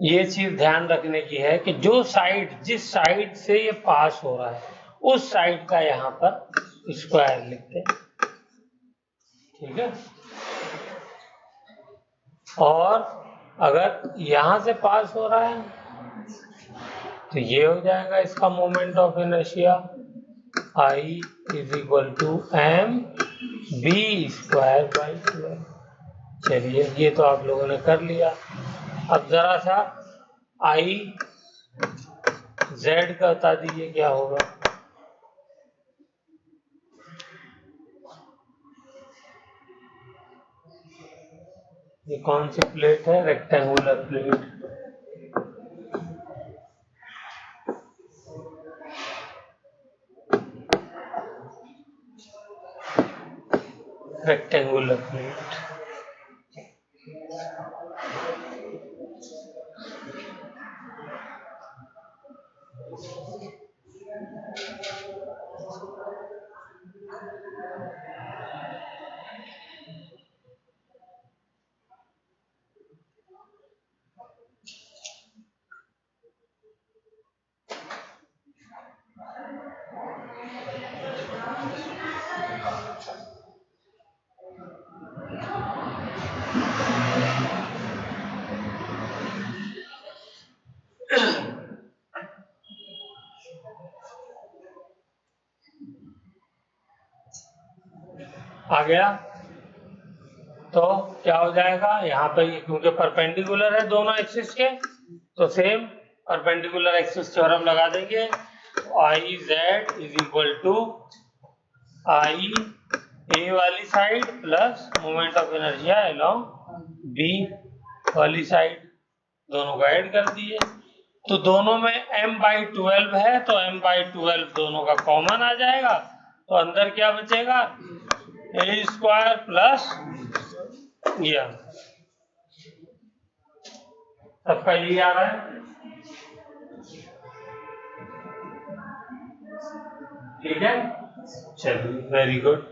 Speaker 1: ये चीज ध्यान रखने की है कि जो साइड, जिस साइड से ये पास हो रहा है उस साइड का यहाँ पर स्क्वायर लिखते हैं, ठीक है। और अगर यहां से पास हो रहा है तो ये हो जाएगा इसका moment of inertia, I is equal to M B square by 12। चलिए ये तो आप लोगों ने कर लिया। अब जरा सा आई जेड का बता दीजिए क्या होगा। ये कौन सी प्लेट है? Rectangular plate. रेक्टेंगुलर प्लेट, आ गया। तो क्या हो जाएगा यहाँ पे, क्योंकि परपेंडिकुलर है दोनों एक्सिस के, तो सेम परपेंडिकुलर एक्सिस थ्योरम लगा देंगे। I Z is equal to I A वाली side plus moment of inertia along B वाली साइड, दोनों को ऐड कर दिए। तो दोनों में m/12 है, तो m/12 दोनों का कॉमन आ जाएगा, तो अंदर क्या बचेगा, ए स्क्वायर प्लस ये, सबका यही आ रहा है, ठीक है। चलिए वेरी गुड।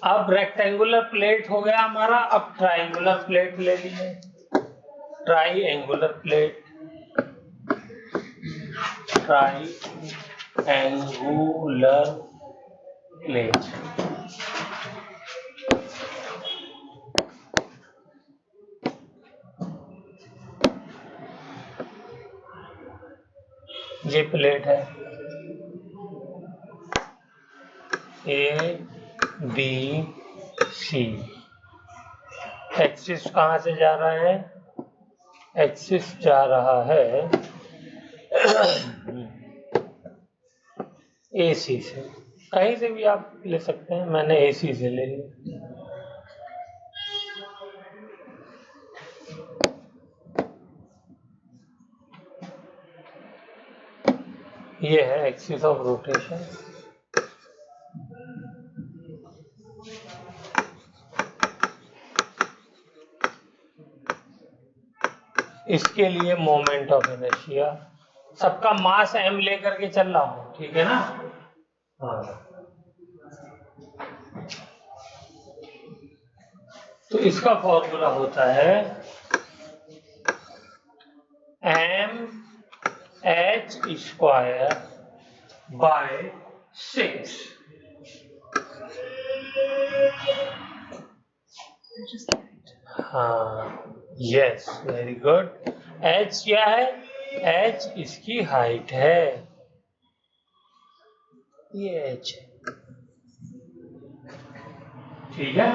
Speaker 1: अब रेक्टेंगुलर प्लेट हो गया हमारा, अब ट्राइंगुलर प्लेट ले लीजिए। ट्राइंगुलर प्लेट, ट्राइंगुलर प्लेट, ये प्लेट है ए बी सी। एक्सिस कहां से जा रहा है, एक्सिस जा रहा है AC से, कहीं से भी आप ले सकते हैं, मैंने AC से ले लिया। ये है एक्सिस ऑफ रोटेशन। इसके लिए मोमेंट ऑफ इनर्शिया, सबका मास m लेकर के चल रहा हूं, ठीक है ना। हाँ, तो इसका फॉर्मूला होता है mh² बाय 6। हाँ, यस, वेरी गुड। h क्या है? h इसकी हाइट है, ये h है, ठीक है।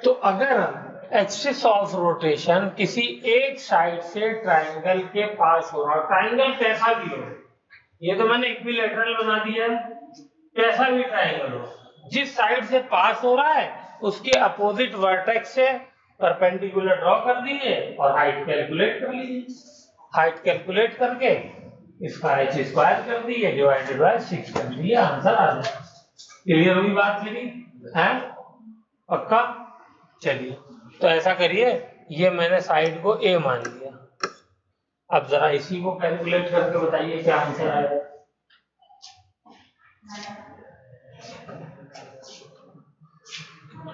Speaker 1: तो अगर एक्सिस ऑफ रोटेशन किसी एक साइड से ट्राइंगल के पास हो रहा, ट्राइंगल कैसा भी हो, ये तो मैंने इक्विलैटरल बना दिया, कैसा भी ट्राइंगल हो, जिस साइड से पास हो रहा है उसके अपोजिट वर्टेक्स से परपेंडिकुलर ड्रॉ कर दिए और हाइट कैलकुलेट कर लीजिए। हाइट कैलकुलेट करके इसका h² कर दिए, डिवाइडेड बाय 6 कर दिए, आंसर आ जाए। क्लियर हुई बात मेरी? है पक्का? चलिए, तो ऐसा करिए, ये मैंने साइड को A मान लिया। अब जरा इसी को कैलकुलेट करके बताइए क्या आंसर आएगा।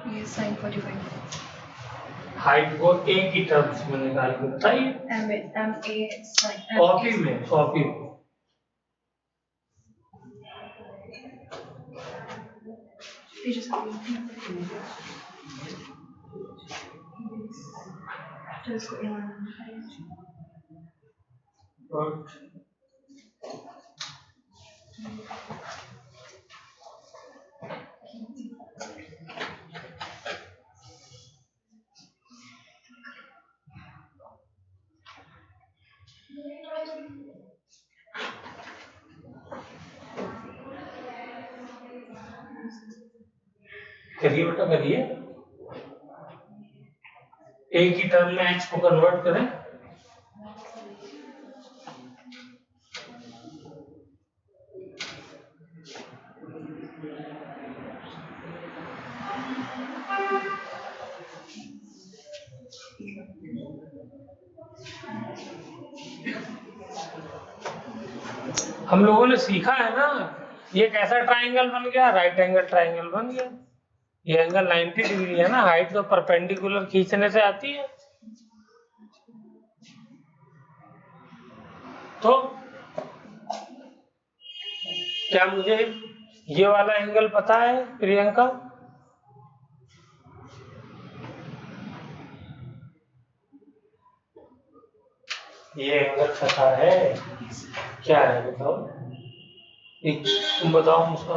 Speaker 2: ये sin 45
Speaker 1: हाइट को A की टर्म्स में निकाल के बताइए।
Speaker 2: MA sin
Speaker 1: कॉपी में
Speaker 2: तो इसको A मान
Speaker 1: करिए बेटा, करिए। A की टर्म में h को कन्वर्ट करें। हम लोगों ने सीखा है ना, ये कैसा ट्राइंगल बन गया? राइट एंगल ट्राइंगल बन गया। ये एंगल 90 डिग्री है ना, हाइट तो परपेंडिकुलर खींचने से आती है। तो क्या मुझे ये वाला एंगल पता है प्रियंका? ये एंगल पता है, क्या है बताओ? तुम बताओ मुझको।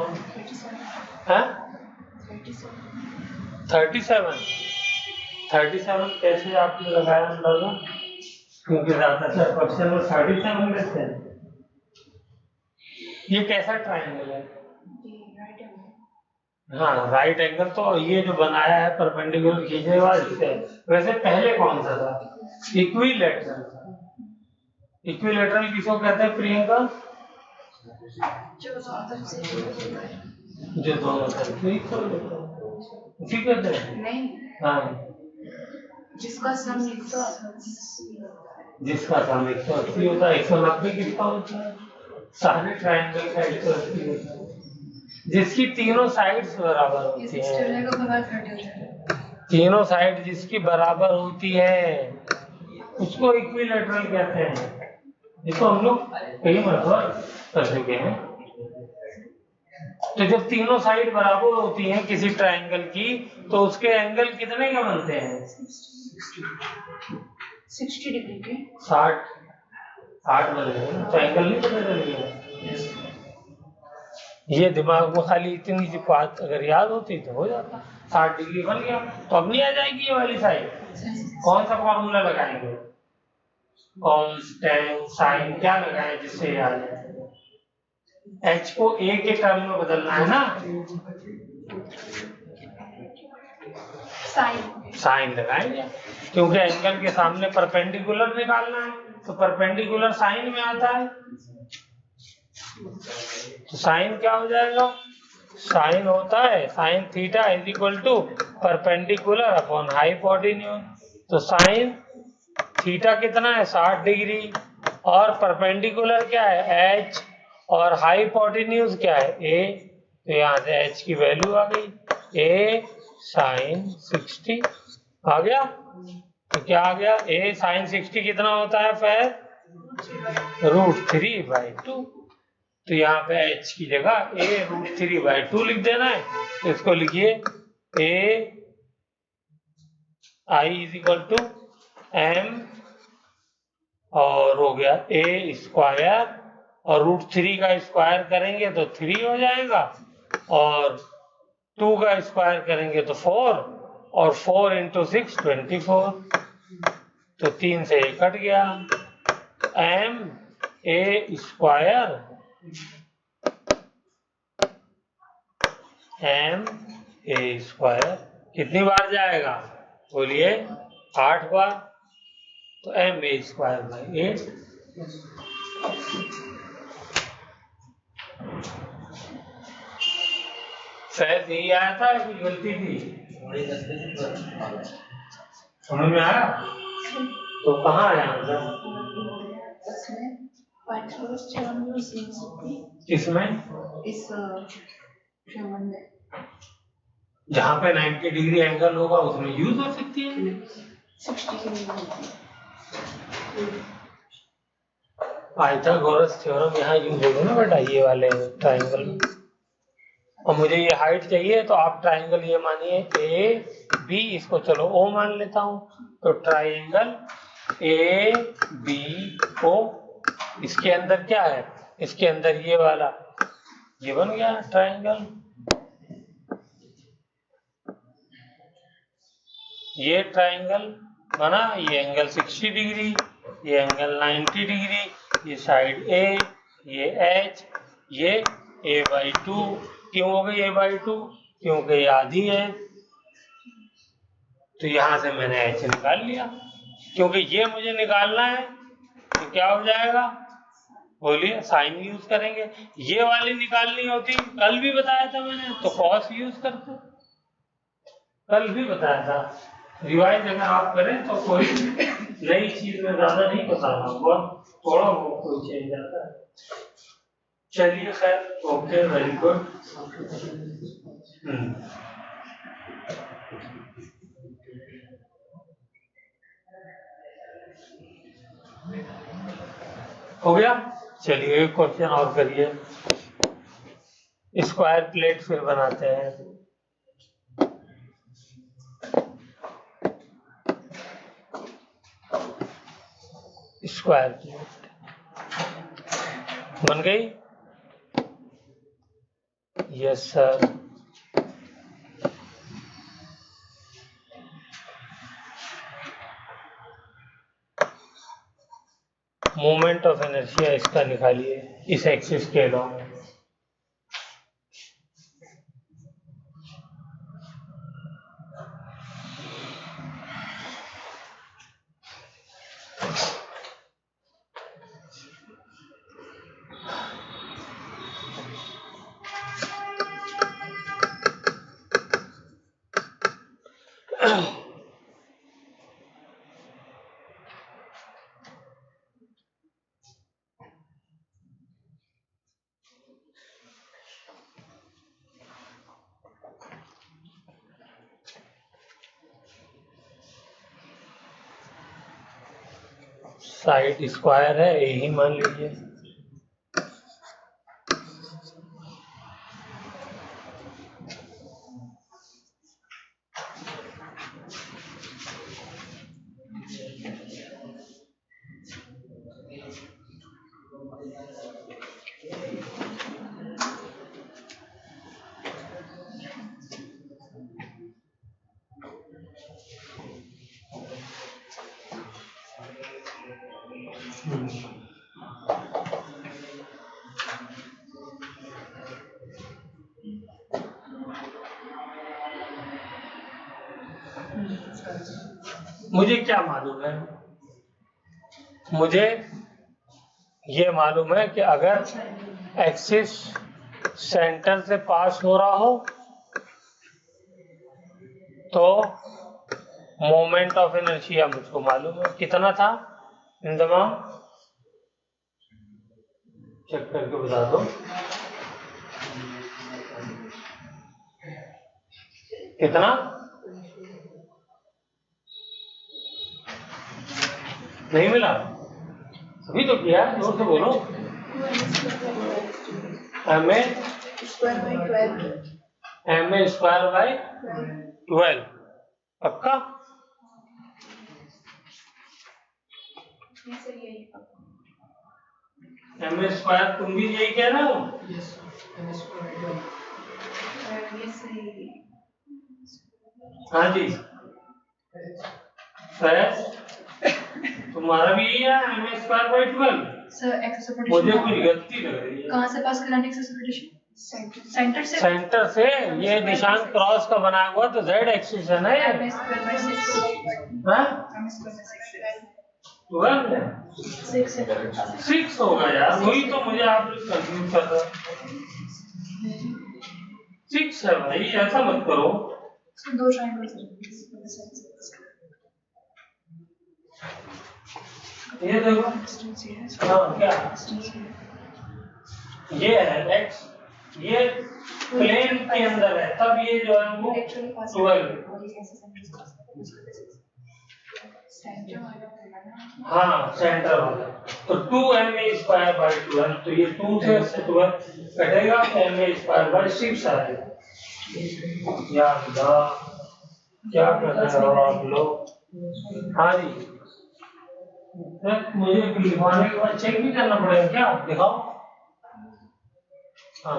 Speaker 1: 37 कैसे आपने लगाया अंदाजा? क्योंकि ज्यादातर क्वेश्चन में 37 लेते हैं। ये कैसा ट्राइंगल है? हाँ, राइट एंगल तो ये जो बनाया है परपेंडिकुलर खींचने वाला इससे। वैसे पहले कौन सा था? इक्विलैटरल था। इक्विलैटरल किसको कहते हैं प्रियंका? जो दोनों तरफ से इक्वल होता है, उसी कहते हैं। नहीं, हाँ, जिसका सम 180 होता है। 190 किसका होता है? सारे ट्राइंगल का 180 होता है, जिसकी तीनों साइड्स बराबर होती हैं। तीनों साइड जिसकी बराबर होती है उसको इक्विलैटरल कहते हैं। इसको हम लोग कई मरतबा कर चुके हैं। तो जब तीनों साइड बराबर होती हैं किसी ट्राइंगल की, तो उसके एंगल कितने के बनते हैं?
Speaker 2: 60 डिग्री के।
Speaker 1: 60 बन गए, तो एंगल नहीं पता चल गया। ये दिमाग में खाली इतनी सी बात अगर याद होती तो हो जाता। 60 डिग्री बन गया। तो अब नहीं आ जाएगी ये वाली साइड, कौन सा फॉर्मूला लगाएंगे? कॉस टेन साइन क्या लगाए जिससे ये आ जाए? एच को ए के टर्म में बदलना है ना, साइन लगाएंगे, क्योंकि एंगल के सामने परपेंडिकुलर निकालना है, तो परपेंडिकुलर साइन में आता है। तो साइन क्या हो जाएगा? साइन होता है sine theta is equal to perpendicular upon hypotenuse. तो साइन थीटा कितना है? 60 डिग्री, और परपेंडिकुलर क्या है? एच, और हाइपोटेन्यूज क्या है? ए। तो यहाँ से एच की वैल्यू आ गई, ए साइन 60 आ गया। तो क्या आ गया? ए साइन 60 कितना होता है फिर? √3/2। तो यहाँ पे h की जगह a √3/2 लिख देना है। तो इसको लिखिए a i is equal to m, और हो गया a स्क्वायर, और √3 का स्क्वायर करेंगे तो 3 हो जाएगा, और 2 का स्क्वायर करेंगे तो 4, और 4 × 6 24। तो 3 से 1 कट गया, m a square M A square कितनी बार जाएगा? बोलिए 8 बार। तो एम ए स्क्वायर बाई 8। शायद यही आया था, कुछ गलती थी? समझ में आया? तो कहाँ आया इसमें? जहाँ पे 90 डिग्री एंगल होगा उसमें यूज हो सकती है। पाइथागोरस थ्योरम यहाँ यूज होगा ना बेटा, ये वाले ट्राइंगल में। और मुझे ये हाइट चाहिए, तो आप ट्राइंगल ये मानिए ए बी, इसको चलो ओ मान लेता हूँ। तो ट्राइंगल ए बी ओ, इसके अंदर क्या है? इसके अंदर ये वाला, ये बन गया ट्राइंगल। ये ट्राइंगल बना, ये एंगल 60 डिग्री, ये एंगल 90 डिग्री, ये साइड ए, ये एच, ये a/2। क्यों हो गई a/2? क्योंकि ये आधी है। तो यहां से मैंने h निकाल लिया, क्योंकि ये मुझे निकालना है। तो क्या हो जाएगा? बोलिए, साइन यूज करेंगे। ये वाली निकालनी होती, कल भी बताया था मैंने, तो कॉस यूज करते, कल भी बताया था। रिवाइज अगर आप करें तो कोई नई चीज में ज्यादा नहीं बताना, बहुत थोड़ा बहुत कोई चेंज आता है। चलिए खैर, ओके, वेरी गुड। हो गया। चलिए एक क्वेश्चन और करिए। स्क्वायर प्लेट फिर बनाते हैं। स्क्वायर प्लेट बन गई? Yes sir. Moment of inertia इसका निकालिए, इस एक्सिस के अलॉन्ग। साइड स्क्वायर है, यही मान लीजिए। मुझे क्या मालूम है? मुझे ये मालूम है कि अगर एक्सिस सेंटर से पास हो रहा हो तो मोमेंट ऑफ इनर्शिया मुझको मालूम है। कितना था इंतमाम? चेक करके बता दो। कितना? नहीं मिला? अभी तो किया, जोर से बोलो। M A square by 12। पक्का? एम ए स्क्वायर तुम भी यही कह रहे हो? हाँ जी सर, तुम्हारा भी यही है M A square by 12।
Speaker 2: Sir excess of
Speaker 1: मुझे कुछ गलती लग रही है।
Speaker 2: कहाँ से पास कराने एक्सेस ऑफ रोटेशन? सेंटर से।
Speaker 1: सेंटर से। ये निशान क्रॉस का बनाया हुआ तो जेड एक्सिस है ना ये? हाँ? 6 होगा यार, वही तो मुझे आप लोग कंफ्यूज कर रहे हो। 6 है भाई, ऐसा मत करो।
Speaker 2: दो ट्रायंगल्स
Speaker 1: ये देखो। हाँ क्या? ये है x, ये प्लेन के अंदर है, तब ये जो है वो 12। हाँ सेंटर वाला तो 2ma स्क्वायर बाई 12, तो ये 2 से 12 कटेगा, ma स्क्वायर बाई 6 आएगा। क्या कर रहे हो आप लोग? हाँ जी, मुझे लिखवाने के बाद चेक भी करना पड़ेगा क्या? दिखाओ। हाँ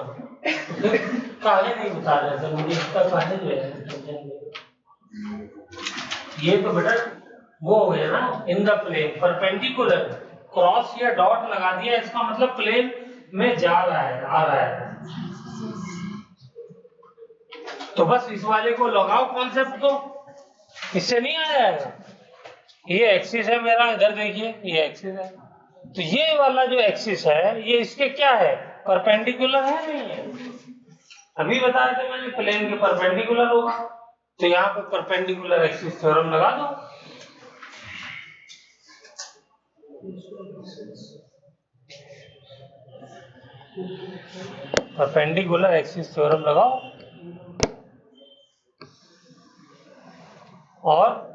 Speaker 1: काहे नहीं बता रहे थे मुझे, इसका काहे जो है। ये तो बेटा वो हो गया ना, in the plane perpendicular. Cross या डॉट लगा दिया, इसका मतलब प्लेन में जा रहा है, आ रहा है। तो बस इस वाले को लगाओ कॉन्सेप्ट को, इससे नहीं आ जाएगा। ये एक्सिस है मेरा, इधर देखिए ये एक्सिस है, तो ये वाला जो एक्सिस है ये इसके क्या है? परपेंडिकुलर है नहीं है? अभी बताया था मैंने प्लेन के परपेंडिकुलर होगा, तो यहाँ पे परपेंडिकुलर एक्सिस थ्योरम लगा दो। परपेंडिकुलर एक्सिस थ्योरम लगाओ और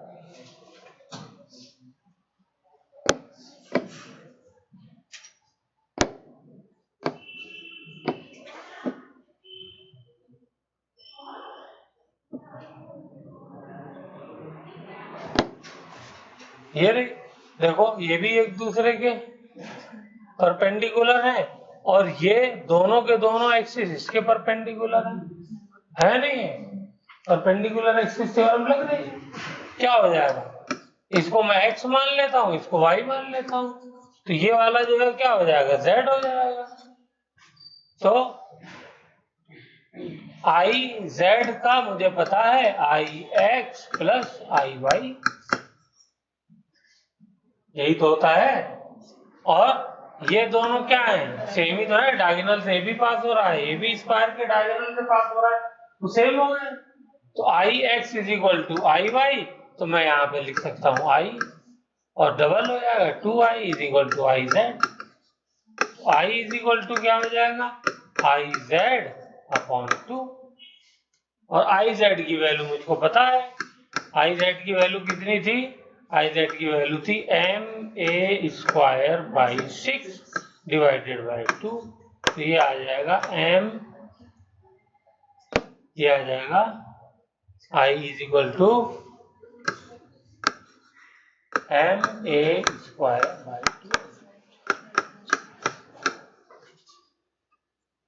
Speaker 1: ये देखो, ये भी एक दूसरे के परपेंडिकुलर है और ये दोनों के दोनों एक्सिस इसके परपेंडिकुलर है नहीं? परपेंडिकुलर एक्सिस थ्योरम लग रही है। क्या हो जाएगा? इसको मैं x मान लेता हूँ, इसको y मान लेता हूँ, तो ये वाला जो है क्या हो जाएगा? z हो जाएगा। तो i z का मुझे पता है i x plus i y, यही तो होता है। और ये दोनों क्या है? सेम ही तो है, डायगोनल से भी पास हो रहा है, ये भी स्क्वायर के डायगोनल से पास हो रहा है, तो सेम हो गए। तो I X is equal to I Y, तो मैं यहाँ पे लिख सकता हूँ आई, और डबल हो जाएगा 2i is equal to I Z. I is equal to क्या हो जाएगा? आई जेड अपॉन 2, और आई जेड की वैल्यू मुझको पता है। आई जेड की वैल्यू कितनी थी? आई जेड की वैल्यू थी ma square by 6 divided by 2, तो ये आ जाएगा ये आ जाएगा I is equal to ma square by 2।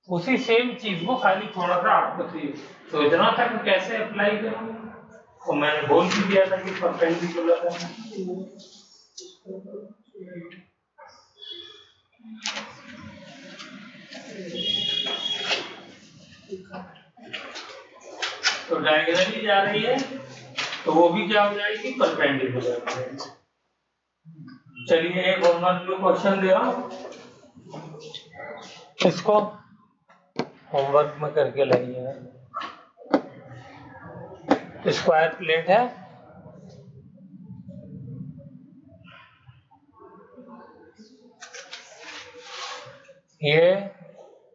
Speaker 1: उसी सेम चीज को खाली थोड़ा सा आपको सोचना था कि कैसे अप्लाई करूं, तो मैंने बोल भी दिया था कि परपेंडिकुलर है। तो डायगोनली जा रही है तो वो भी क्या हो जाएगी, परपेंडिकुलर। चलिए एक होमवर्क में क्वेश्चन दे रहा हूं, इसको होमवर्क में करके लाइए। स्क्वायर प्लेट है, ये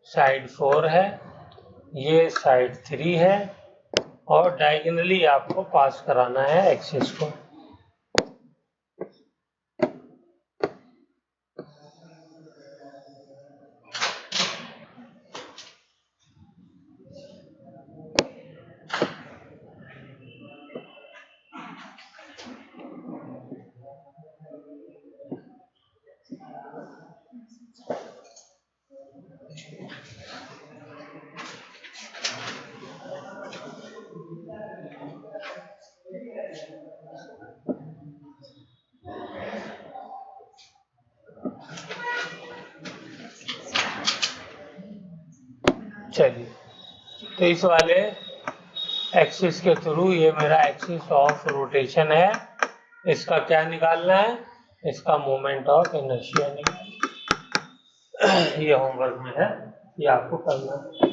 Speaker 1: साइड 4 है, ये साइड 3 है, और डायगोनली आपको पास कराना है एक्सिस को। चलिए, तो इस वाले एक्सिस के थ्रू, ये मेरा एक्सिस ऑफ रोटेशन है, इसका क्या निकालना है, इसका मोमेंट ऑफ इनर्शिया निकालना है। ये होमवर्क में है, ये आपको करना है।